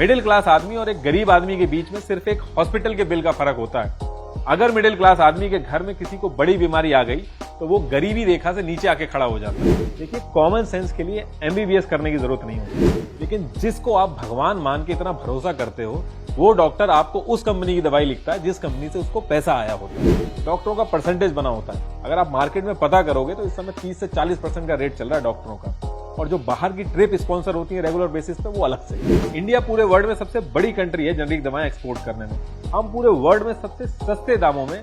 Middle class आदमी और एक गरीब आदमी के बीच में सिर्फ एक हॉस्पिटल के बिल का फर्क होता है। अगर मिडिल क्लास आदमी के घर में किसी को बड़ी बीमारी आ गई तो वो गरीबी रेखा से नीचे आके खड़ा हो जाता है। देखिए, कॉमन सेंस के लिए एमबीबीएस करने की जरूरत नहीं होती, लेकिन जिसको आप भगवान मान के इतना भरोसा करते हो वो डॉक्टर आपको उस कंपनी की दवाई लिखता है जिस कंपनी से उसको पैसा आया होता है। डॉक्टरों का परसेंटेज बना होता है। अगर आप मार्केट में पता करोगे तो इस समय 30 से 40% का रेट चल रहा है डॉक्टरों का, और जो बाहर की ट्रिप स्पॉन्सर होती है रेगुलर बेसिस पे वो अलग से। इंडिया पूरे वर्ल्ड में सबसे बड़ी कंट्री है जेनेरिक दवाएं एक्सपोर्ट करने में। हम पूरे वर्ल्ड में सबसे सस्ते दामों में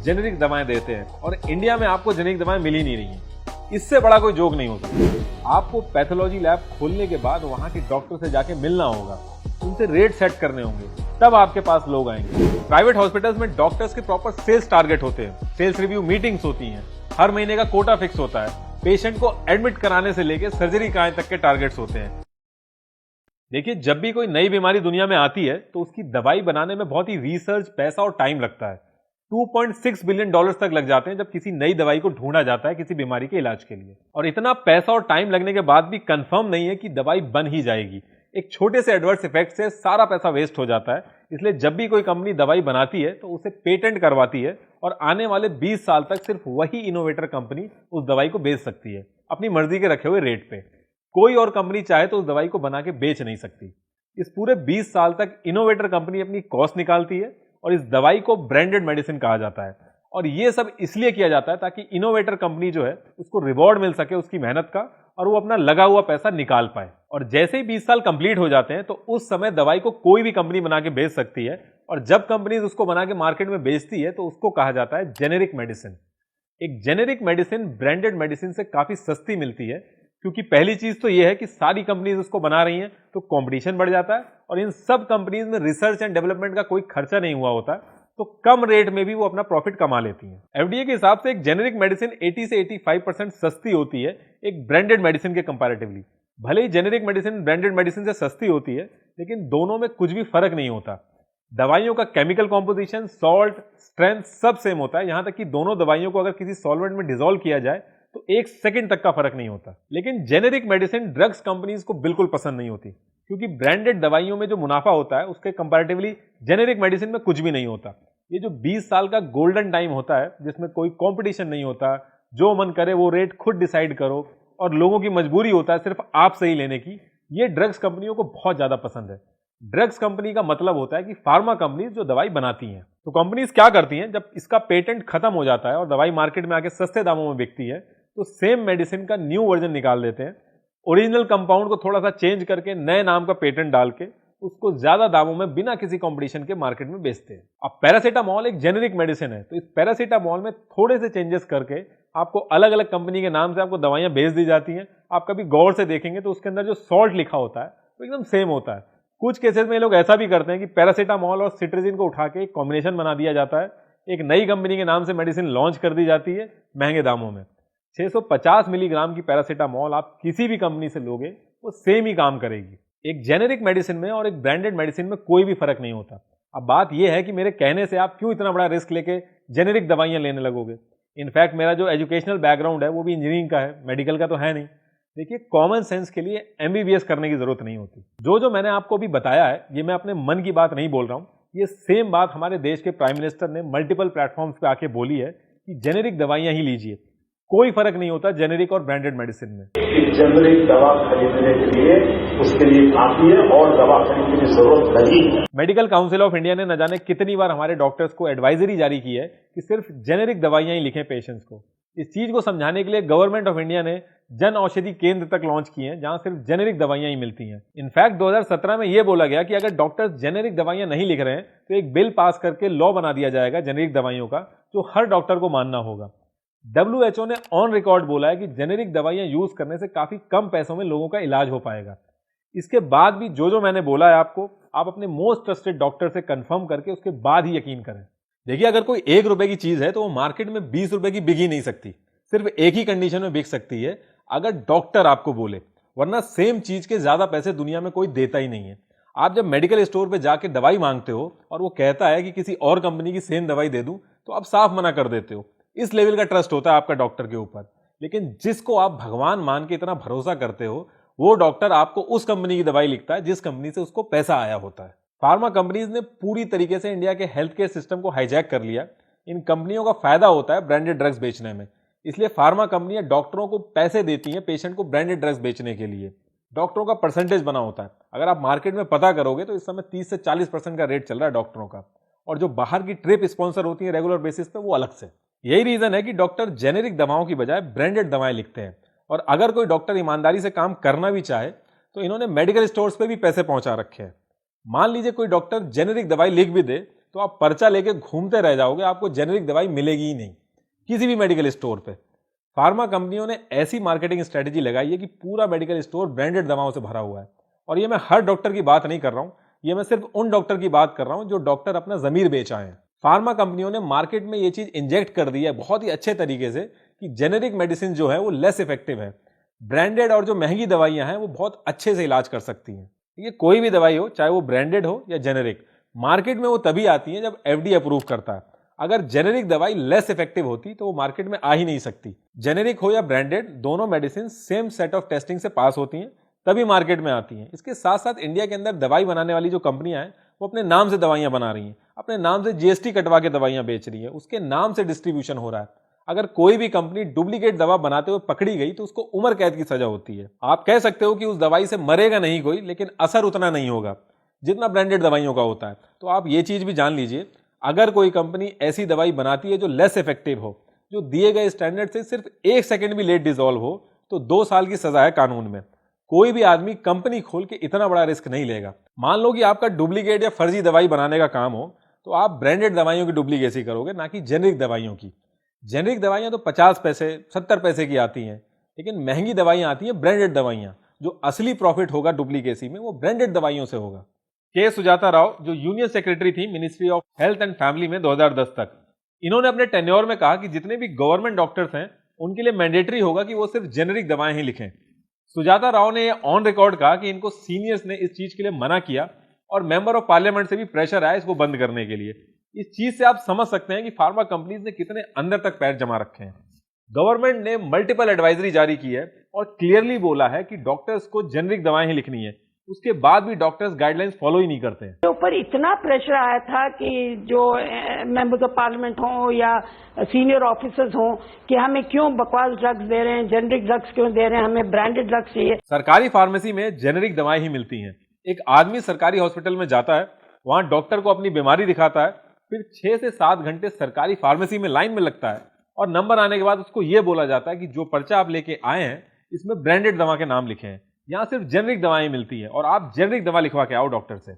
जेनेरिक दवाएं देते हैं और इंडिया में आपको जेनेरिक दवाएं मिल ही नहीं रही हैं। इससे बड़ा कोई जोक नहीं हो सकता। आपको पैथोलॉजी लैब खोलने के बाद वहां के डॉक्टर से जाके मिलना होगा, उनसे रेट सेट करने होंगे, तब आपके पास लोग आएंगे। प्राइवेट हॉस्पिटल्स में डॉक्टर्स के प्रॉपर सेल्स टारगेट होते हैं, सेल्स रिव्यू मीटिंग्स होती हैं, हर महीने का कोटा फिक्स होता है, पेशेंट को एडमिट कराने से लेकर सर्जरी कराने तक के टारगेट्स होते हैं। देखिए, जब भी कोई नई बीमारी दुनिया में आती है तो उसकी दवाई बनाने में बहुत ही रिसर्च, पैसा और टाइम लगता है। $2.6 बिलियन तक लग जाते हैं जब किसी नई दवाई को ढूंढा जाता है किसी बीमारी के इलाज के लिए। और इतना पैसा और टाइम लगने के बाद भी कंफर्म नहीं है कि दवाई बन ही जाएगी। एक छोटे से एडवर्स इफेक्ट से सारा पैसा वेस्ट हो जाता है। इसलिए जब भी कोई कंपनी दवाई बनाती है तो उसे पेटेंट करवाती है और आने वाले 20 साल तक सिर्फ वही इनोवेटर कंपनी उस दवाई को बेच सकती है, अपनी मर्जी के रखे हुए रेट पे। कोई और कंपनी चाहे तो उस दवाई को बना के बेच नहीं सकती। इस पूरे 20 साल तक इनोवेटर कंपनी अपनी कॉस्ट निकालती है और इस दवाई को ब्रांडेड मेडिसिन कहा जाता है। और ये सब इसलिए किया जाता है ताकि इनोवेटर कंपनी जो है उसको रिवॉर्ड मिल सके उसकी मेहनत का, और वो अपना लगा हुआ पैसा निकाल पाए। और जैसे ही 20 साल कंप्लीट हो जाते हैं तो उस समय दवाई को कोई भी कंपनी बना के बेच सकती है, और जब कंपनी उसको बना के मार्केट में बेचती है तो उसको कहा जाता है जेनेरिक मेडिसिन। एक जेनेरिक मेडिसिन ब्रांडेड मेडिसिन से काफी सस्ती मिलती है, क्योंकि पहली चीज तो यह है कि सारी कंपनीज उसको बना रही हैं तो कंपटीशन बढ़ जाता है, और इन सब कंपनीज में रिसर्च एंड डेवलपमेंट का कोई खर्चा नहीं हुआ होता, तो कम रेट में भी वो अपना प्रॉफिट कमा लेती हैं। एफडीए के हिसाब से एक जेनेरिक मेडिसिन 80 से 85% सस्ती होती है एक ब्रांडेड मेडिसिन के कंपैरेटिवली। भले ही जेनेरिक मेडिसिन ब्रांडेड मेडिसिन से सस्ती होती है, लेकिन दोनों में कुछ भी फर्क नहीं होता। दवाइयों का केमिकल कॉम्पोजिशन, सॉल्ट, स्ट्रेंथ सब सेम होता है। यहां तक कि दोनों दवाइयों को अगर किसी सॉल्वेंट में डिसॉल्व किया जाए तो 1 सेकंड तक का फर्क नहीं होता। लेकिन जेनेरिक मेडिसिन ड्रग्स कंपनीज को बिल्कुल पसंद नहीं होती, क्योंकि ब्रांडेड दवाइयों में जो मुनाफा होता है उसके कंपैरेटिवली जेनेरिक मेडिसिन में कुछ भी नहीं होता। ये जो 20 साल का गोल्डन टाइम होता है जिसमें कोई कंपटीशन नहीं होता, जो मन करे वो रेट खुद डिसाइड करो, और लोगों की मजबूरी होता है सिर्फ आपसे ही लेने की, ये ड्रग्स कंपनियों को बहुत ज्यादा पसंद है। ड्रग्स कंपनी का मतलब होता है कि फार्मा कंपनीज जो दवाई बनाती हैं। तो कंपनीज क्या करती हैं, जब इसका पेटेंट खत्म हो जाता है और दवाई मार्केट में आके सस्ते दामों में बिकती है तो सेम मेडिसिन का न्यू वर्जन निकाल देते हैं, ओरिजिनल कंपाउंड को थोड़ा सा चेंज करके नए नाम का पेटेंट डाल के उसको ज्यादा दामों में बिना किसी कंपटीशन के मार्केट में बेचते हैं। अब पैरासीटामोल एक जेनेरिक मेडिसिन है, तो इस पैरासीटामोल में थोड़े से चेंजेस करके आपको अलग अलग कंपनी के नाम से आपको दवाइयां बेच दी जाती हैं। आप कभी गौर से देखेंगे तो उसके अंदर जो सॉल्ट लिखा होता है वो एकदम सेम होता है। कुछ केसेस में लोग ऐसा भी करते हैं कि पैरासीटामोल और सिट्रिजिन को उठा के एक कॉम्बिनेशन बना दिया जाता है, एक नई कंपनी के नाम से मेडिसिन लॉन्च कर दी जाती है महंगे दामों में। 650 मिलीग्राम की पैरासीटामोल आप किसी भी कंपनी से लोगे वो सेम ही काम करेगी। एक जेनेरिक मेडिसिन में और एक ब्रांडेड मेडिसिन में कोई भी फर्क नहीं होता। अब बात यह है कि मेरे कहने से आप क्यों इतना बड़ा रिस्क लेके जेनेरिक दवाइयां लेने लगोगे। इनफैक्ट मेरा जो एजुकेशनल बैकग्राउंड है वो भी इंजीनियरिंग का है, मेडिकल का तो है नहीं। देखिए, कॉमन सेंस के लिए एमबीबीएस करने की जरूरत नहीं होती। जो मैंने आपको अभी बताया है ये मैं अपने मन की बात नहीं बोल रहा हूं, ये सेम बात हमारे देश के प्राइम मिनिस्टर ने मल्टीपल प्लेटफॉर्म्स पे आके बोली है कि जेनेरिक दवाइयां ही लीजिए, कोई फर्क नहीं होता जेनेरिक और ब्रांडेड मेडिसिन में। जेनेरिक दवा खरीदने के लिए उसके लिए काफी है और दवा खरीदने की जरूरत नहीं है। मेडिकल काउंसिल ऑफ इंडिया ने न जाने कितनी बार हमारे डॉक्टर्स को एडवाइजरी जारी की है कि सिर्फ जेनेरिक दवाइयां ही लिखें पेशेंट्स को। इस चीज को समझाने के लिए गवर्नमेंट ऑफ इंडिया ने जन औषधि केंद्र तक लॉन्च किए हैं जहां सिर्फ जेनेरिक दवाइयां ही मिलती हैं। इनफैक्ट 2017 में यह बोला गया कि अगर डॉक्टर्स जेनेरिक दवाइयां नहीं लिख रहे हैं तो एक बिल पास करके लॉ बना दिया जाएगा जेनेरिक दवाइयों का, जो हर डॉक्टर को मानना होगा। WHO ने ऑन रिकॉर्ड बोला है कि जेनेरिक दवाइयां यूज करने से काफी कम पैसों में लोगों का इलाज हो पाएगा। इसके बाद भी जो मैंने बोला है आपको, आप अपने मोस्ट ट्रस्टेड डॉक्टर से कंफर्म करके उसके बाद ही यकीन करें। देखिए, अगर कोई 1 रुपए की चीज है तो वो मार्केट में 20 रुपए की बिक ही नहीं सकती। सिर्फ एक ही कंडीशन में बिक सकती है, अगर डॉक्टर आपको बोले, वरना सेम चीज के ज्यादा पैसे दुनिया में कोई देता ही नहीं है। आप जब मेडिकल स्टोर पे जाके दवाई मांगते हो और वो कहता है कि किसी और कंपनी की सेम दवाई दे दूं, तो आप साफ मना कर देते हो। इस लेवल का ट्रस्ट होता है आपका डॉक्टर के ऊपर। लेकिन जिसको आप भगवान मान के इतना भरोसा करते हो वो डॉक्टर आपको उस कंपनी की दवाई लिखता है जिस कंपनी से उसको पैसा आया होता है। फार्मा कंपनीज ने पूरी तरीके से इंडिया के हेल्थ केयर सिस्टम को हाईजैक कर लिया। इन कंपनियों का फायदा होता है ब्रांडेड ड्रग्स बेचने में, इसलिए फार्मा कंपनियां डॉक्टरों को पैसे देती हैं पेशेंट को ब्रांडेड ड्रग्स बेचने के लिए। डॉक्टरों का परसेंटेज बना होता है। अगर आप मार्केट में पता करोगे तो इस समय 30 से 40% का रेट चल रहा है डॉक्टरों का, और जो बाहर की ट्रिप स्पॉन्सर होती है रेगुलर बेसिस पे वो अलग से। यही रीजन है कि डॉक्टर जेनेरिक दवाओं की बजाय ब्रांडेड दवाएं लिखते हैं। और अगर कोई डॉक्टर ईमानदारी से काम करना भी चाहे तो इन्होंने मेडिकल स्टोर्स पे भी पैसे पहुंचा रखे हैं। मान लीजिए कोई डॉक्टर जेनेरिक दवाई लिख भी दे तो आप पर्चा लेके घूमते रह जाओगे, आपको जेनेरिक दवाई मिलेगी ही नहीं किसी भी मेडिकल स्टोर पे। फार्मा कंपनियों ने ऐसी मार्केटिंग स्ट्रेटेजी लगाई है कि पूरा मेडिकल स्टोर ब्रांडेड दवाओं से भरा हुआ है। और ये मैं हर डॉक्टर की बात नहीं कर रहा हूं, ये मैं सिर्फ उन डॉक्टर की बात कर रहा हूं जो डॉक्टर अपना जमीर बेच आए हैं। फार्मा कंपनियों ने मार्केट में ये चीज इंजेक्ट कर दी है बहुत ही अच्छे तरीके से कि जेनेरिक मेडिसिन जो है वो लेस इफेक्टिव है। ब्रांडेड और जो महंगी दवाइयां हैं वो बहुत अच्छे से इलाज कर सकती हैं। ये कोई भी दवाई हो, चाहे वो ब्रांडेड हो या जेनेरिक, मार्केट में वो तभी आती है जब एफडीए अप्रूव करता है। अगर जेनेरिक दवाई लेस इफेक्टिव होती तो वो मार्केट में आ ही नहीं सकती। जेनेरिक हो या ब्रांडेड, दोनों medicine same set of testing से पास होती हैं तभी मार्केट में आती हैं। इसके साथ साथ इंडिया के अंदर दवाई बनाने वाली जो कंपनियां हैं वो अपने नाम से दवाइयां बना रही हैं, अपने नाम से जीएसटी कटवा के दवाइयां बेच रही है, उसके नाम से डिस्ट्रीब्यूशन हो रहा है। अगर कोई भी कंपनी डुप्लीकेट दवा बनाते हुए पकड़ी गई तो उसको उम्र कैद की सजा होती है। आप कह सकते हो कि उस दवाई से मरेगा नहीं कोई, लेकिन असर उतना नहीं होगा जितना ब्रांडेड दवाइयों का होता है। तो आप ये चीज भी जान लीजिए, अगर कोई कंपनी ऐसी दवाई बनाती है जो लेस इफेक्टिव हो, जो दिए गए स्टैंडर्ड से सिर्फ 1 सेकंड भी लेट डिसॉल्व हो, तो 2 साल की सजा है कानून में। कोई भी आदमी कंपनी खोल के इतना बड़ा रिस्क नहीं लेगा। मान लो कि आपका डुप्लीकेट या फर्जी दवाई बनाने का काम हो तो आप ब्रांडेड दवाइयों की डुप्लीकेसी करोगे, ना कि जेनेरिक दवाइयों की। जेनेरिक दवाइयां तो 50 पैसे 70 पैसे की आती हैं, लेकिन महंगी दवाइयां आती हैं ब्रांडेड दवाइयां। जो असली प्रॉफिट होगा डुप्लीकेसी में वो ब्रांडेड दवाइयों से होगा। के सुजाता राव जो यूनियन सेक्रेटरी थी ministry of health and family में 2010 तक, इन्होंने अपने टेन्योर में कहा कि जितने भी गवर्नमेंट डॉक्टर्स हैं उनके लिए मैंडेटरी होगा कि वो सिर्फ जेनेरिक दवाएं ही लिखें। सुजाता राव ने यह ऑन रिकॉर्ड कहा कि इनको सीनियर्स ने इस चीज के लिए मना किया और मेंबर ऑफ पार्लियामेंट से भी प्रेशर आया इसको बंद करने के लिए। इस चीज से आप समझ सकते हैं कि फार्मा कंपनीज ने कितने अंदर तक पैर जमा रखे हैं। गवर्नमेंट ने मल्टीपल एडवाइजरी जारी की है और क्लियरली बोला है कि डॉक्टर्स को जेनेरिक दवाएं ही लिखनी है। उसके बाद भी डॉक्टर्स गाइडलाइंस फॉलो ही नहीं करते हैं। ऊपर इतना प्रेशर आया था कि जो मेंबर्स ऑफ पार्लियामेंट हों या सीनियर ऑफिसर्स हों कि हमें क्यों बकवास ड्रग्स दे रहे हैं, जेनेरिक ड्रग्स क्यों दे रहे हैं, हमें ब्रांडेड ड्रग्स चाहिए। सरकारी फार्मेसी में जेनेरिक दवाएं ही मिलती हैं। एक आदमी सरकारी हॉस्पिटल में जाता है, वहां डॉक्टर को अपनी बीमारी दिखाता है, फिर 6 से 7 घंटे सरकारी फार्मेसी में लाइन में लगता है और नंबर आने के बाद उसको यह बोला जाता है कि जो पर्चा आप लेके आए हैं इसमें ब्रांडेड दवा के नाम लिखे हैं, यहां सिर्फ जेनेरिक दवाएं मिलती हैं और आप जेनेरिक दवा लिखवा के आओ डॉक्टर से।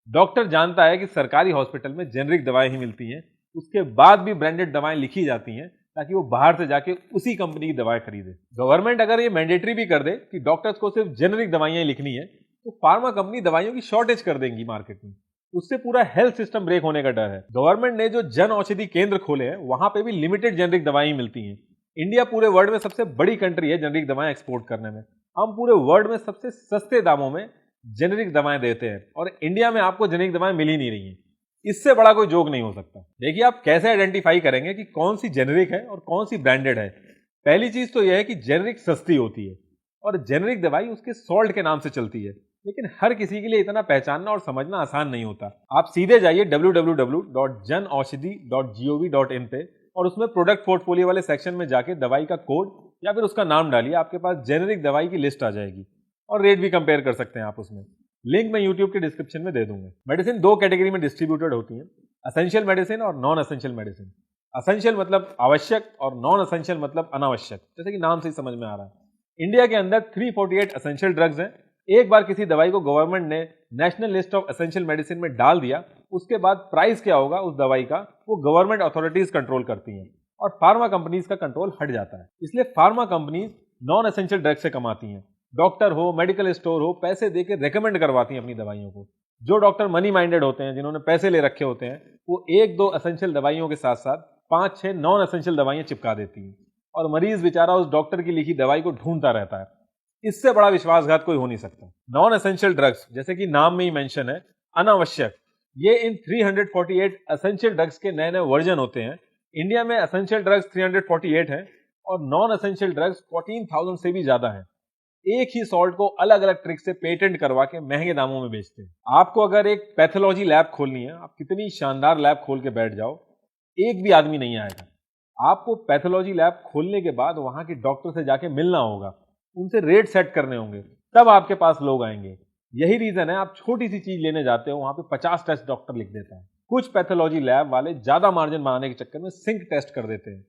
डॉक्टर जानता है कि सरकारी हॉस्पिटल में जेनेरिक दवाएं ही मिलती हैं, उसके बाद भी ब्रांडेड दवाएं लिखी जाती हैं ताकि वो बाहर से जाके उसी कंपनी की दवाएं खरीदे। गवर्नमेंट अगर ये मैंडेटरी भी कर दे कि डॉक्टर्स को सिर्फ जेनेरिक दवाइयां ही लिखनी है तो फार्मा कंपनी दवाइयों की शॉर्टेज कर देंगी मार्केट में। उससे पूरा हेल्थ सिस्टम ब्रेक होने का डर है। गवर्नमेंट ने जो जन औषधि केंद्र खोले हैं वहां पे भी लिमिटेड जेनेरिक दवाएं मिलती हैं। इंडिया पूरे वर्ल्ड में सबसे बड़ी कंट्री है जेनेरिक दवाएं एक्सपोर्ट करने में। हम पूरे वर्ल्ड में सबसे सस्ते दामों में जेनेरिक दवाएं देते हैं और इंडिया में आपको जेनेरिक दवाएं मिल ही नहीं रही हैं। इससे बड़ा कोई जोक नहीं हो सकता। देखिए, आप कैसे आइडेंटिफाई करेंगे कि कौन सी जेनेरिक है और कौन सी ब्रांडेड है। पहली चीज तो यह है कि जेनेरिक सस्ती होती है और जेनेरिक दवाई उसके सॉल्ट के नाम से चलती है, लेकिन हर किसी के लिए इतना पहचानना और समझना आसान नहीं होता। आप सीधे जाइए www.janaushadhi.gov.in पे और उसमें प्रोडक्ट पोर्टफोलियो वाले सेक्शन में जाके दवाई का कोड या फिर उसका नाम डालिए, आपके पास जेनेरिक दवाई की लिस्ट आ जाएगी और रेट भी कंपेयर कर सकते हैं आप उसमें। लिंक मैं यूट्यूब के डिस्क्रिप्शन में दे दूंगा। मेडिसिन 2 कैटेगरी में डिस्ट्रीब्यूटेड होती हैं, असेंशियल मेडिसिन और नॉन असेंशियल मेडिसिन। असेंशियल मतलब आवश्यक और नॉन असेंशियल मतलब अनावश्यक, जैसे कि नाम से ही समझ में आ रहा है। इंडिया के अंदर 348 असेंशियल ड्रग्स हैं। एक बार किसी दवाई को गवर्नमेंट ने national list of essential medicine में डाल दिया, उसके बाद प्राइस क्या होगा उस दवाई का वो गवर्नमेंट अथॉरिटीज कंट्रोल करती हैं और फार्मा कंपनीज का कंट्रोल हट जाता है। इसलिए pharma companies non essential drug से कमाती हैं। डॉक्टर हो, मेडिकल स्टोर हो, पैसे देके रेकमेंड करवाती हैं अपनी दवाइयों को। जो डॉक्टर मनी माइंडेड होते हैं, जिन्होंने पैसे ले रखे होते हैं, वो 1-2 एसेंशियल दवाइयों के साथ साथ 5-6 नॉन एसेंशियल दवाइयां चिपका देती हैं और मरीज बेचारा उस डॉक्टर की लिखी दवाई को ढूंढता रहता है। इससे बड़ा विश्वासघात कोई हो नहीं सकता। नॉन एसेंशियल ड्रग्स, जैसे कि नाम में ही मेंशन है, अनावश्यक, ये इन 348 एसेंशियल ड्रग्स के नए नए वर्जन होते हैं। इंडिया में एसेंशियल ड्रग्स 348 हैं और नॉन एसेंशियल ड्रग्स 14,000 से भी ज्यादा हैं। एक ही सॉल्ट को अलग अलग ट्रिक से पेटेंट करवा के महंगे दामों में बेचते हैं। आपको अगर एक पैथोलॉजी लैब खोलनी है, आप कितनी शानदार लैब खोल के बैठ जाओ, एक भी आदमी नहीं आएगा। आपको पैथोलॉजी लैब खोलने के बाद वहां के डॉक्टर से जाके मिलना होगा, उनसे रेट सेट करने होंगे, तब आपके पास लोग आएंगे। यही रीजन है आप छोटी सी चीज लेने जाते हो, वहां पे 50 टेस्ट डॉक्टर लिख देता है। कुछ पैथोलॉजी लैब वाले ज्यादा मार्जिन बनाने के चक्कर में सिंक टेस्ट कर देते हैं।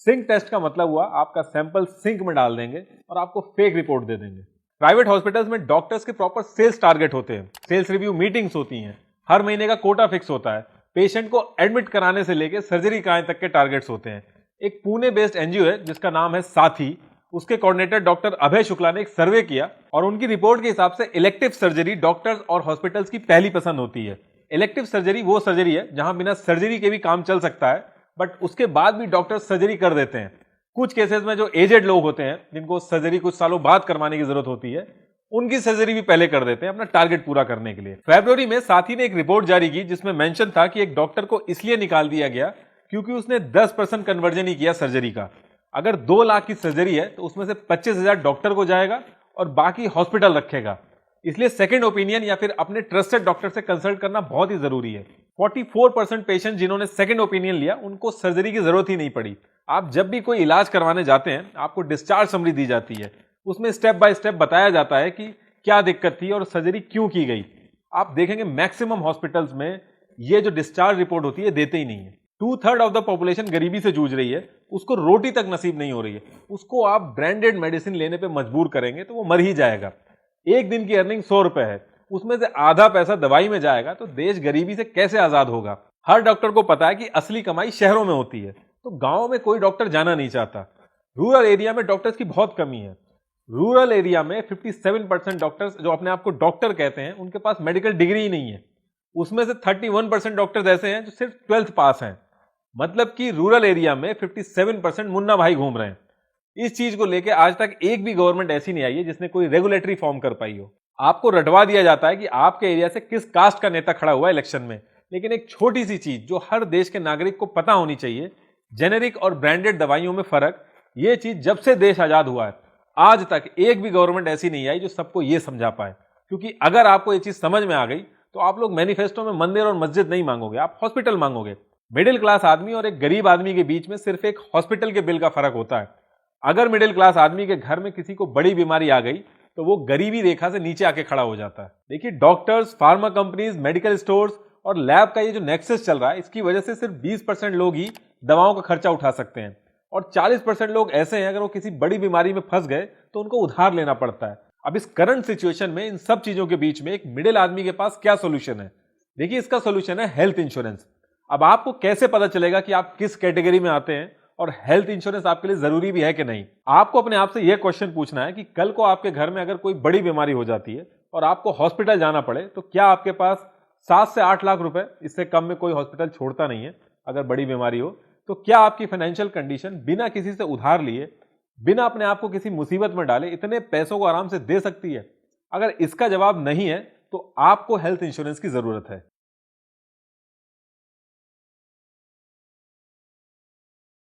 सिंक टेस्ट का मतलब हुआ आपका सैंपल सिंक में डाल देंगे और आपको फेक रिपोर्ट दे देंगे। प्राइवेट हॉस्पिटल्स में डॉक्टर्स के प्रॉपर सेल्स टारगेट होते हैं, सेल्स रिव्यू मीटिंग्स होती हैं, हर महीने का कोटा फिक्स होता है, पेशेंट को एडमिट कराने से लेकर सर्जरी कराने तक के टारगेट्स होते हैं। एक पुणे बेस्ड एनजीओ है जिसका नाम है साथी, उसके कोऑर्डिनेटर डॉक्टर अभय शुक्ला ने एक सर्वे किया और उनकी रिपोर्ट के हिसाब से इलेक्टिव सर्जरी डॉक्टर्स और हॉस्पिटल्स की पहली पसंद होती है। इलेक्टिव सर्जरी वो सर्जरी है जहां बिना सर्जरी के भी काम चल सकता है, बट उसके बाद भी डॉक्टर्स सर्जरी कर देते हैं। कुछ केसेस में जो एजेड लोग होते हैं जिनको सर्जरी कुछ सालों बाद करवाने की जरूरत होती है, उनकी सर्जरी भी पहले कर देते हैं अपना टारगेट पूरा करने के लिए। फरवरी में साथी ने एक रिपोर्ट जारी की जिसमें मेंशन था कि एक डॉक्टर को इसलिए निकाल दिया गया क्योंकि उसने 10% कन्वर्जन ही किया सर्जरी का। अगर 2 लाख की सर्जरी है तो उसमें से 25,000 डॉक्टर को जाएगा और बाकी हॉस्पिटल रखेगा। इसलिए सेकंड ओपिनियन या फिर अपने ट्रस्टेड डॉक्टर से कंसल्ट करना बहुत ही जरूरी है। 44% पेशेंट जिन्होंने सेकंड ओपिनियन लिया उनको सर्जरी की जरूरत ही नहीं पड़ी। आप जब भी कोई इलाज करवाने जाते हैं आपको डिस्चार्ज समरी दी जाती है, उसमें स्टेप बाय स्टेप बताया जाता है कि क्या दिक्कत थी और सर्जरी क्यों की गई। आप देखेंगे मैक्सिमम हॉस्पिटल्स में ये जो डिस्चार्ज रिपोर्ट होती है देते ही नहीं है। 2/3 ऑफ द पॉपुलेशन गरीबी से जूझ रही है, उसको रोटी तक नसीब नहीं हो रही है, उसको आप ब्रांडेड मेडिसिन लेने पे मजबूर करेंगे तो वो मर ही जाएगा। एक दिन की अर्निंग 100 रुपए है, उसमें से आधा पैसा दवाई में जाएगा तो देश गरीबी से कैसे आजाद होगा। हर डॉक्टर को पता है कि असली कमाई शहरों में होती है, तो गांव में कोई डॉक्टर जाना नहीं चाहता। रूरल एरिया में डॉक्टर्स की बहुत कमी है। रूरल एरिया में 57% डॉक्टर्स जो अपने आप को डॉक्टर कहते हैं उनके पास मेडिकल डिग्री ही नहीं है। उसमें से 31% डॉक्टर्स ऐसे हैं जो सिर्फ 12th पास हैं। मतलब कि रूरल एरिया में 57% मुन्ना भाई घूम रहे हैं। इस चीज को लेकर आज तक एक भी गवर्नमेंट ऐसी नहीं आई है जिसने कोई रेगुलेटरी फॉर्म कर पाई हो। आपको रटवा दिया जाता है कि आपके एरिया से किस कास्ट का नेता खड़ा हुआ है इलेक्शन में, लेकिन एक छोटी सी चीज जो हर देश के नागरिक को पता होनी चाहिए, जेनेरिक और ब्रांडेड दवाइयों में फर्क, ये चीज जब से देश आजाद हुआ है आज तक एक भी गवर्नमेंट ऐसी नहीं आई जो सबको ये समझा पाए। क्योंकि अगर आपको ये चीज समझ में आ गई तो आप लोग मैनिफेस्टो में मंदिर और मस्जिद नहीं मांगोगे, आप हॉस्पिटल मांगोगे। मिडिल क्लास आदमी और एक गरीब आदमी के बीच में सिर्फ एक हॉस्पिटल के बिल का फर्क होता है। अगर मिडिल क्लास आदमी के घर में किसी को बड़ी बीमारी आ गई तो वो गरीबी रेखा से नीचे आके खड़ा हो जाता है। देखिए doctors, pharma companies, medical stores और लैब का ये जो नेक्सस चल रहा है, इसकी वजह से सिर्फ 20% लोग ही दवाओं का खर्चा उठा सकते हैं और 40% लोग ऐसे हैं अगर वो किसी बड़ी बीमारी में फंस गए तो उनको उधार लेना पड़ता है। अब इस करंट सिचुएशन में इन सब चीजों के बीच में एक मिडिल आदमी के पास क्या सोल्यूशन है? देखिए इसका सोल्यूशन है हेल्थ इंश्योरेंस। अब आपको कैसे पता चलेगा कि आप किस कैटेगरी में आते हैं और हेल्थ इंश्योरेंस आपके लिए जरूरी भी है कि नहीं? आपको अपने आप से यह क्वेश्चन पूछना है कि कल को आपके घर में अगर कोई बड़ी बीमारी हो जाती है और आपको हॉस्पिटल जाना पड़े तो क्या आपके पास 7 से 8 लाख रुपए, इससे कम में कोई हॉस्पिटल छोड़ता नहीं है अगर बड़ी बीमारी हो, तो क्या आपकी फाइनेंशियल कंडीशन बिना किसी से उधार लिए, बिना अपने आप को किसी मुसीबत में डाले इतने पैसों को आराम से दे सकती है? अगर इसका जवाब नहीं है तो आपको हेल्थ इंश्योरेंस की जरूरत है।